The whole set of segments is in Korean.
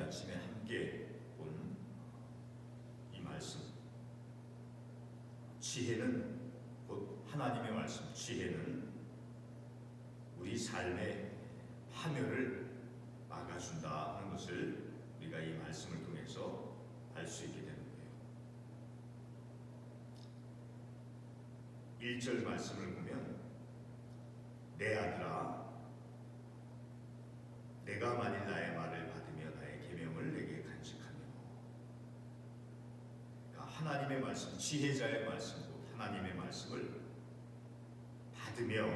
아침에 함께 본 이 말씀, 지혜는 곧 하나님의 말씀, 지혜는 우리 삶의 파멸을 막아준다 하는 것을 우리가 이 말씀을 통해서 알 수 있게 되는 거예요. 1절 말씀을 보면 내 아들아 내가 만일 나의 말을 받으며 나의 계명을 내게 간직하며, 그러니까 하나님의 말씀, 지혜자의 말씀, 하나님의 말씀을 받으며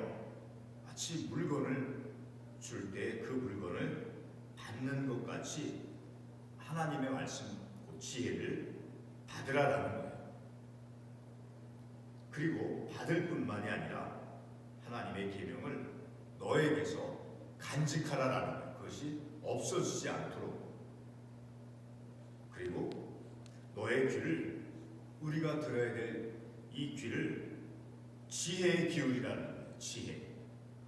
마치 물건을 줄 때 그 물건을 받는 것 같이 하나님의 말씀, 지혜를 받으라라는 거예요. 그리고 받을 뿐만이 아니라 하나님의 계명을 너에게서 간직하라라는 거예요. 그것이 없어지지 않도록. 그리고 너의 귀를, 우리가 들어야 될 이 귀를 지혜에 기울이라는 거예요. 지혜,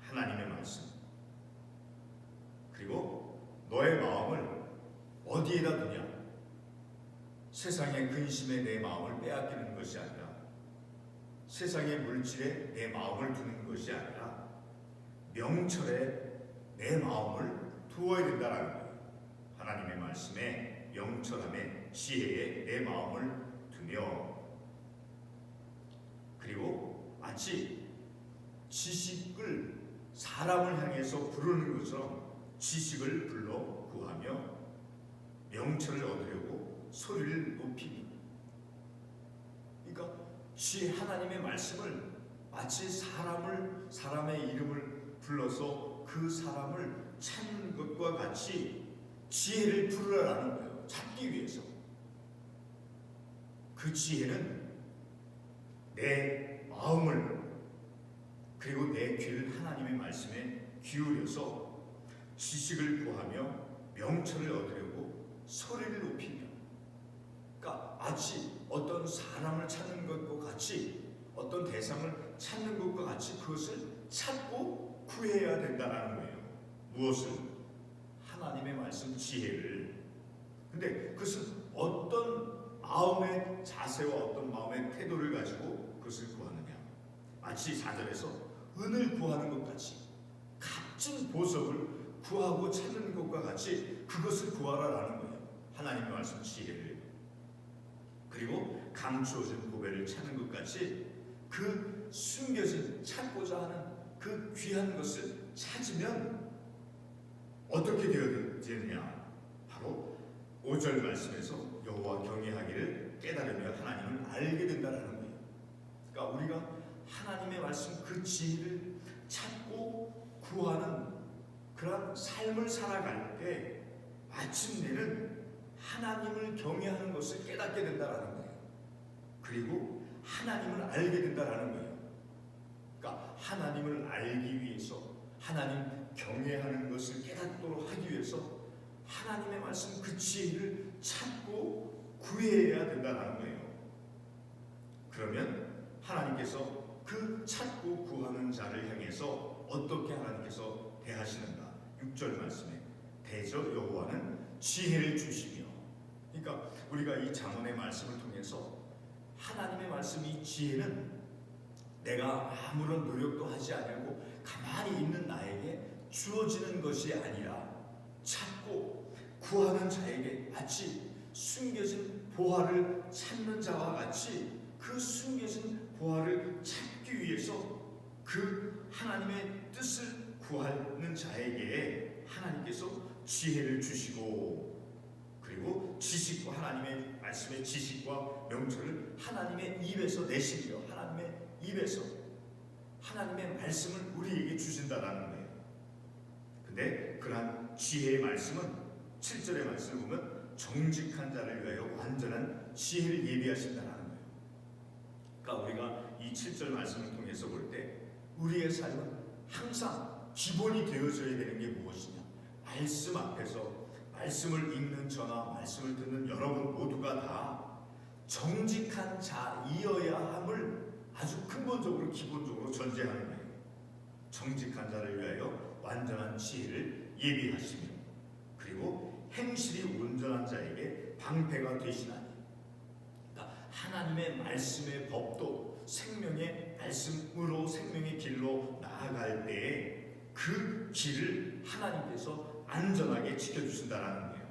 하나님의 말씀. 그리고 너의 마음을 어디에다 두냐? 세상의 근심에 내 마음을 빼앗기는 것이 아니라, 세상의 물질에 내 마음을 두는 것이 아니라 명철에 내 마음을 두어야 된다는 거예요. 하나님의 말씀에, 명철함에, 지혜에 내 마음을 두며, 그리고 마치 지식을 사람을 향해서 부르는 것처럼 지식을 불러 구하며 명철을 얻으려고 소리를 높이니, 그러니까 하나님의 말씀을 마치 사람의 이름을 불러서 그 사람을 찾는 것과 같이 지혜를 부르라는 거예요. 찾기 위해서. 그 지혜는 내 마음을, 그리고 내 귀를 하나님의 말씀에 기울여서 지식을 구하며 명철을 얻으려고 소리를 높이며, 그러니까 마치 어떤 사람을 찾는 것과 같이, 어떤 대상을 찾는 것과 같이 그것을 찾고 구해야 된다는 거예요. 무엇을? 하나님의 말씀, 지혜를. 근데 그것은 어떤 마음의 자세와 어떤 마음의 태도를 가지고 그것을 구하느냐? 마치 4절에서 은을 구하는 것 같이, 값진 보석을 구하고 찾는 것과 같이 그것을 구하라라는 거예요. 하나님의 말씀, 지혜를. 그리고 감추어진 보배를 찾는 것 같이 그 숨겨진, 찾고자 하는 그 귀한 것을 찾으면 어떻게 되느냐? 바로 5절 말씀에서 여호와 경외하기를 깨달으며 하나님을 알게 된다는 거예요. 그러니까 우리가 하나님의 말씀, 그 지혜를 찾고 구하는 그런 삶을 살아갈 때 마침내는 하나님을 경외하는 것을 깨닫게 된다는 거예요. 그리고 하나님을 알게 된다는 거예요. 그러니까 하나님을 알기 위해서, 하나님 경외하는 것을 깨닫도록 하기 위해서 하나님의 말씀, 그 지혜를 찾고 구해야 된다는 거예요. 그러면 하나님께서 그 찾고 구하는 자를 향해서 어떻게 하나님께서 대하시는가? 6절 말씀에 대저 여호와는 지혜를 주시며, 그러니까 우리가 이 잠언의 말씀을 통해서 하나님의 말씀, 이 지혜는 내가 아무런 노력도 하지 않고 가만히 있는 나에게 주어지는 것이 아니라 찾고 구하는 자에게 마치 숨겨진 보화를 찾는 자와 같이 그 숨겨진 보화를 찾기 위해서 그 하나님의 뜻을 구하는 자에게 하나님께서 지혜를 주시고, 그리고 지식과, 하나님의 말씀의 지식과 명철을 하나님의 입에서 내시며, 하나님의 입에서 하나님의 말씀을 우리에게 주신다라는 거예요. 근데 그러한 지혜의 말씀은 7절의 말씀을 보면 정직한 자를 위하여 완전한 지혜를 예비하신다는 거예요. 그러니까 우리가 이 7절 말씀을 통해서 볼 때 우리의 삶은 항상 기본이 되어져야 되는 게 무엇이냐? 말씀 앞에서 말씀을 읽는 저나 말씀을 듣는 여러분 모두가 다 정직한 자이어야 함을 아주 근본적으로, 기본적으로 전제하는 거예요. 정직한 자를 위하여 완전한 지혜를 예비하시며, 그리고 행실이 온전한 자에게 방패가 되시나니. 그러니까 하나님의 말씀의 법도 생명의 말씀으로 생명의 길로 나아갈 때에 그 길을 하나님께서 안전하게 지켜주신다라는 거예요.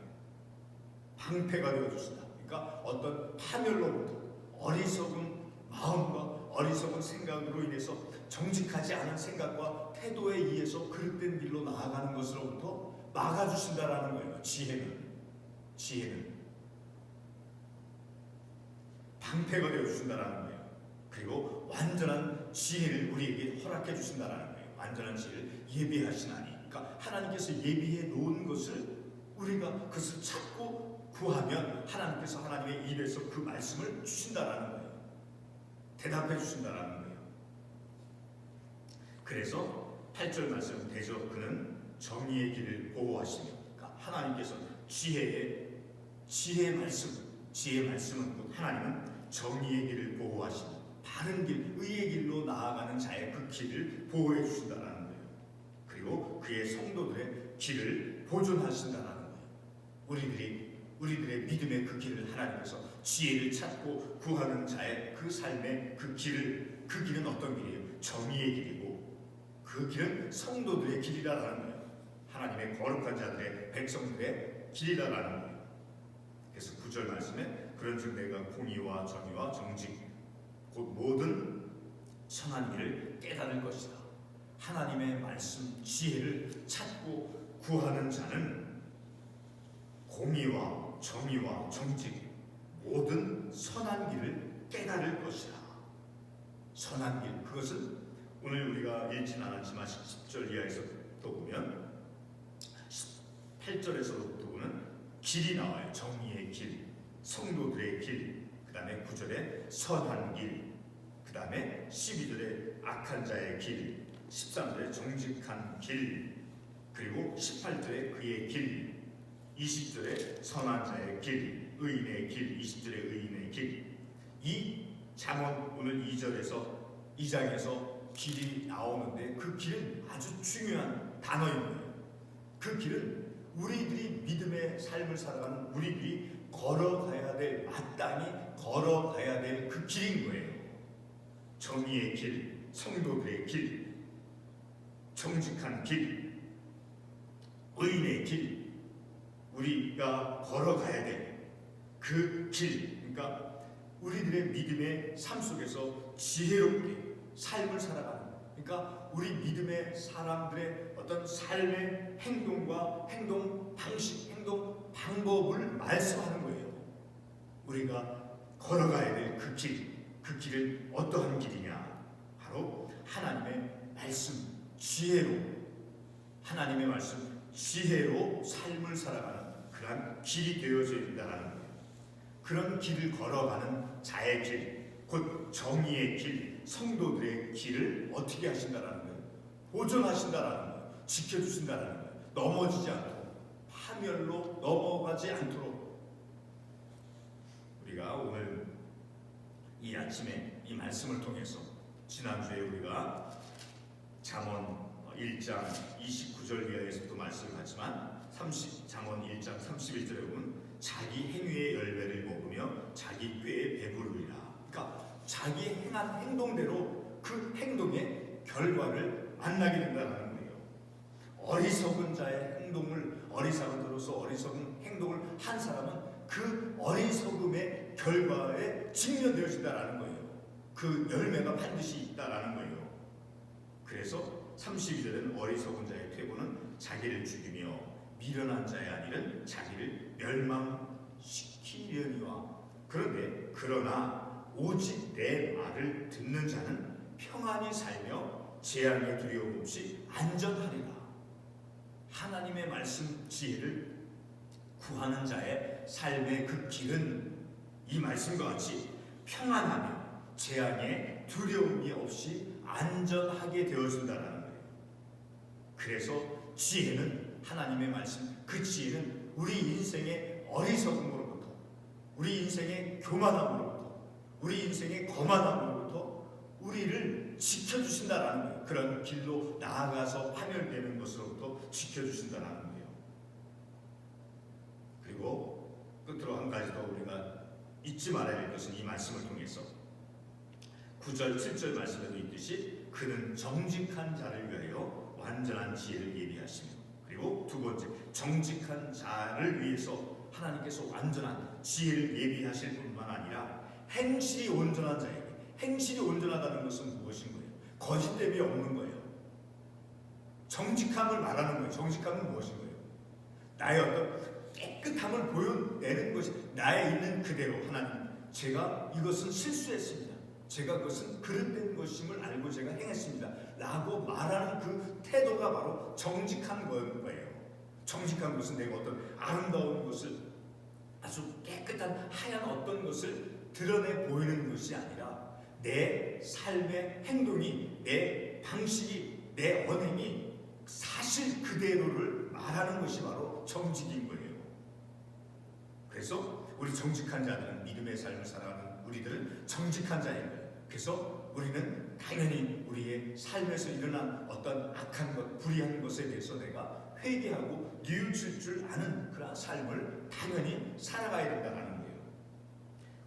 방패가 되어주신다. 그러니까 어떤 파멸로부터, 어리석은 마음과 어리석은 생각으로 인해서 정직하지 않은 생각과 태도에 의해서 그릇된 길로 나아가는 것으로부터 막아주신다라는 거예요. 지혜는 방패가 되어주신다라는 거예요. 그리고 완전한 지혜를 우리에게 허락해 주신다라는 거예요. 완전한 지혜를 예비하시나니. 그러니까 하나님께서 예비해 놓은 것을 우리가 그것을 찾고 구하면 하나님께서 하나님의 입에서 그 말씀을 주신다라는 거예요. 대답해 주신다라는 거예요. 그래서 8절 말씀 되죠. 그는 정의의 길을 보호하시며. 그러니까 하나님께서 지혜의 말씀은 곧 하나님은 정의의 길을 보호하시며 바른 길, 의의 길로 나아가는 자의 그 길을 보호해 주신다라는 거예요. 그리고 그의 성도들의 길을 보존하신다라는 거예요. 우리들의 믿음의 그 길을 하나님께서 지혜를 찾고 구하는 자의 그 삶의 그 길은 어떤 길이에요? 정의의 길이고 그 길은 성도들의 길이라는 거예요. 하나님의 거룩한 자들의 백성들의 길이라는 거예요. 그래서 9절 말씀에 그런즉 내가 공의와 정의와 정직 곧 모든 선한 길을 깨달을 것이다. 하나님의 말씀 지혜를 찾고 구하는 자는 공의와 정의와 정직 모든 선한 길을 깨달을 것이다. 선한 길, 그것은 오늘 우리가 읽지는 않았지만 10절 이하에서부터 보면 8절에서부터 보면 길이 나와요. 정의의 길, 성도들의 길, 그 다음에 9절에 선한 길, 그 다음에 12절에 악한 자의 길, 13절에 정직한 길, 그리고 18절에 그의 길, 20절에 선한 자의 길, 의인의 길, 20절에 의인의 길. 이 잠언 오늘 2장에서 길이 나오는데 그 길은 아주 중요한 단어인 거예요. 그 길은 우리들이 믿음의 삶을 살아가는 우리들이 걸어가야 될, 마땅히 걸어가야 될 그 길인 거예요. 정의의 길, 성도들의 길, 정직한 길, 의인의 길, 우리가 걸어가야 될 그 길, 그러니까 우리들의 믿음의 삶 속에서 지혜롭게 삶을 살아가는, 그러니까 우리 믿음의 사람들의 어떤 삶의 행동과 행동 방식, 행동 방법을 말씀하는 거예요. 우리가 걸어가야 될 그 길, 그 길은 어떠한 길이냐? 바로 하나님의 말씀, 지혜로, 하나님의 말씀, 지혜로 삶을 살아가는 그러한 길이 되어져야 된다는 거예요. 그런 길을 걸어가는 자의 길, 곧 정의의 길, 성도들의 길을 어떻게 하신다라는 거예요? 보존하신다라는 거예요. 지켜주신다라는 거예요. 넘어지지 않도록, 파멸로 넘어가지 않도록. 우리가 오늘 이 아침에 이 말씀을 통해서 지난주에 우리가 잠언 1장 29절 이하에서도 말씀하지만 잠언 1장 31절에 보면 자기 행위의 열매를 먹으며 자기 꾀에 배부르리라. 그러니까 자기 행한 행동대로 그 행동의 결과를 만나게 된다는 거예요. 어리석은 자의 행동을, 어리석은으로서 어리석은 행동을 한 사람은 그 어리석음의 결과에 직면되어진다는 거예요. 그 열매가 반드시 있다라는 거예요. 그래서 32절에는 어리석은 자의 퇴보는 자기를 죽이며 미련한 자의 안일은 자기를 멸망시키려니와. 그러나 오직 내 말을 듣는 자는 평안히 살며 재앙의 두려움 없이 안전하리라. 하나님의 말씀 지혜를 구하는 자의 삶의 그 길은 이 말씀과 같이 평안하며 재앙의 두려움이 없이 안전하게 되어진다는 거예요. 그래서 지혜는 하나님의 말씀, 그 지혜는 우리 인생의 어리석음으로부터, 우리 인생의 교만함으로부터, 우리 인생의 거만함으로부터 우리를 지켜주신다라는 거예요. 그런 길로 나아가서 파멸되는 것으로부터 지켜주신다라는 거예요. 그리고 끝으로 한 가지 더 우리가 잊지 말아야 할 것은 이 말씀을 통해서 9절 7절 말씀에도 있듯이 그는 정직한 자를 위하여 완전한 지혜를 예비하시며, 그리고 두 번째, 정직한 자를 위해서 하나님께서 완전한 지혜를 예비하실 뿐만 아니라 행실이 온전한 자에게, 행실이 온전하다는 것은 무엇인 거예요? 거짓됨이 없는 거예요. 정직함을 말하는 거예요. 정직함은 무엇인 거예요? 나의 어떤 깨끗함을 보여내는 것이, 나에 있는 그대로 하나님, 제가 이것은 실수했습니다, 제가 그것은 그릇된 것임을 알고 제가 행했습니다 라고 말하는 그 태도가 바로 정직한 거예요. 정직한 것은 내가 어떤 아름다운 것을, 아주 깨끗한 하얀 어떤 것을 드러내 보이는 것이 아니라 내 삶의 행동이, 내 방식이, 내 언행이 사실 그대로를 말하는 것이 바로 정직인 거예요. 그래서 우리 정직한 자들은, 믿음의 삶을 살아가는 우리들은 정직한 자인 거예요. 그래서 우리는 당연히 우리의 삶에서 일어난 어떤 악한 것, 불의한 것에 대해서 내가 회개하고 뉘우칠 줄 아는 그런 삶을 당연히 살아가야 된다는 거예요.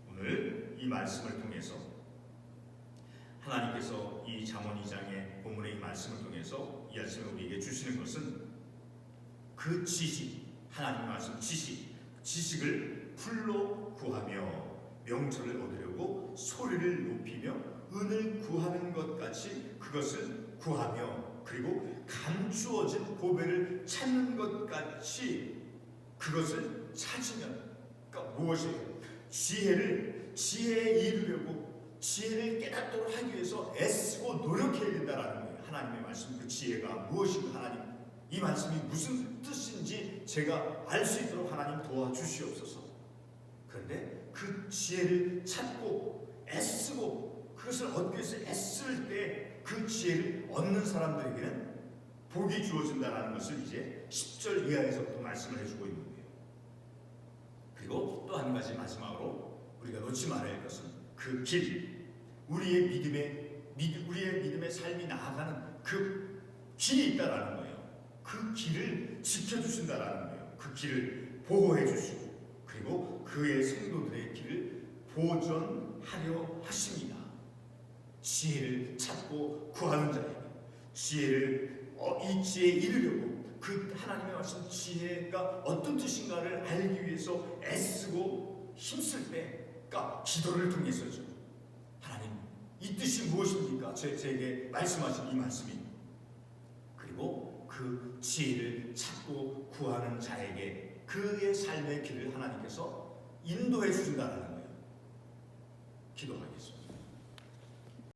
오늘 이 말씀을 통해서 하나님께서 이 잠언 2장의 본문의 이 말씀을 통해서 이 아침에 우리에게 주시는 것은 그 지식, 하나님의 말씀 지식을 풀로 구하며 명철을 얻으려고 소리를 높이며 은을 구하는 것 같이 그것을 구하며, 그리고 감추어진 보배를 찾는 것 같이 그것을 찾으면, 그러니까 무엇이에요? 지혜에 이르려고, 지혜를 깨닫도록 하기 위해서 애쓰고 노력해야 된다는 거예요. 하나님의 말씀, 그 지혜가 무엇인가, 하나님 이 말씀이 무슨 뜻인지 제가 알 수 있도록 하나님 도와주시옵소서. 그런데 그 지혜를 찾고 애쓰고 그것을 얻기 위해서 애쓸 때 그 지혜를 얻는 사람들에게는 복이 주어진다는 것을 이제 10절 이하에서부터 말씀을 해주고 있는 거예요. 그리고 또 한 가지 마지막으로 우리가 놓지 말아야 할 것은 그 길, 우리의 믿음의 삶이 나아가는 그 길이 있다라는 거예요. 그 길을 지켜주신다라는 거예요. 그 길을 보호해 주시고, 그리고 그의 성도들의 길을 보존하려 하십니다. 지혜를 찾고 구하는 자에게, 이 지혜에 이르려고, 그 하나님의 말씀 지혜가 어떤 뜻인가를 알기 위해서 애쓰고 힘쓸 때, 그러니까 기도를 통해서죠. 하나님, 이 뜻이 무엇입니까? 제게 말씀하신 이 말씀이. 그리고 그 지혜를 찾고 구하는 자에게 그의 삶의 길을 하나님께서 인도해 주신다는 거예요. 기도하겠습니다.